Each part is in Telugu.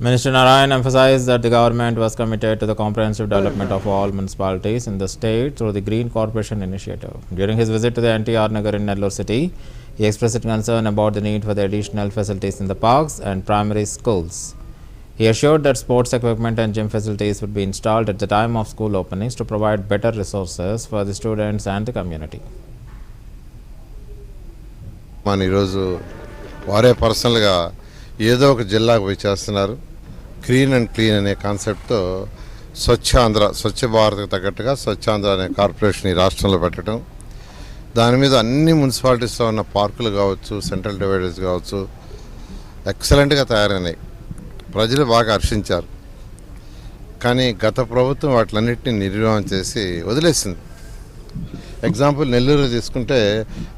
Minister Narayan emphasized that the government was committed to the comprehensive development of all municipalities in the state through the Green Corporation initiative. During his visit to the NTR Nagar in Nellore city, he expressed concern about the need for the additional facilities in the parks and primary schools. He assured that sports equipment and gym facilities would be installed at the time of school openings to provide better resources for the students and the community. మన ఈరోజు వారే పర్సనల్గా ఏదో ఒక జిల్లాకు పోయి చేస్తున్నారు. క్లీన్ అండ్ క్లీన్ అనే కాన్సెప్ట్తో స్వచ్ఛ ఆంధ్ర, స్వచ్ఛ భారత్కి తగ్గట్టుగా స్వచ్ఛ ఆంధ్ర అనే కార్పొరేషన్ ఈ రాష్ట్రంలో పెట్టడం, దాని మీద అన్ని మున్సిపాలిటీస్లో ఉన్న పార్కులు కావచ్చు, సెంట్రల్ డివైడర్స్ కావచ్చు, ఎక్సలెంట్గా తయారైనాయి. ప్రజలు బాగా హర్షించారు. కానీ గత ప్రభుత్వం వాటిలన్నింటినీ నిర్వహణ చేసి వదిలేసింది. ఎగ్జాంపుల్ నెల్లూరు తీసుకుంటే,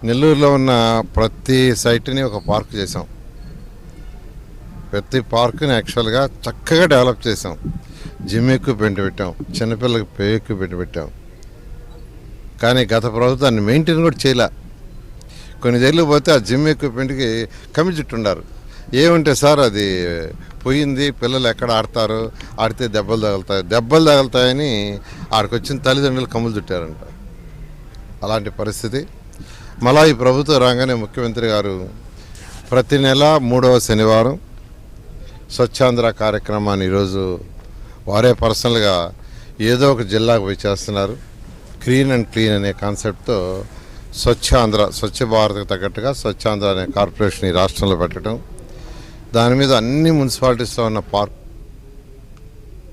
నెల్లూరులో ఉన్న ప్రతి సైట్ని ఒక పార్క్ చేసాం. ప్రతి పార్కుని యాక్చువల్గా చక్కగా డెవలప్ చేసాం. జిమ్ ఎక్విప్మెంట్ పెట్టాం, చిన్నపిల్లలకి పే ఎక్విప్మెంట్ పెట్టాం. కానీ గత ప్రభుత్వాన్ని మెయింటైన్ కూడా చేయలే. కొన్ని జైలు పోతే ఆ జిమ్ ఎక్విప్మెంట్కి కమిటీ ఉన్నారు. ఏమంటే సార్ అది పోయింది, పిల్లలు ఎక్కడ ఆడతారు, ఆడితే దెబ్బలు తగులుతాయని ఆడికి వచ్చిన తల్లిదండ్రులు కమ్ములు చుట్టారంట. అలాంటి పరిస్థితి. మళ్ళా ఈ ప్రభుత్వం రాగానే ముఖ్యమంత్రి గారు ప్రతి నెల 3వ శనివారం స్వచ్ఛాంధ్ర కార్యక్రమాన్ని ఈరోజు వారే పర్సనల్గా ఏదో ఒక జిల్లాకు పోయి చేస్తున్నారు. క్లీన్ అండ్ క్లీన్ అనే కాన్సెప్ట్తో స్వచ్ఛ ఆంధ్ర, స్వచ్ఛ భారత్కి తగ్గట్టుగా స్వచ్ఛ ఆంధ్ర అనే కార్పొరేషన్ ఈ రాష్ట్రంలో పెట్టడం, దాని మీద అన్ని మున్సిపాలిటీస్లో ఉన్న పార్క్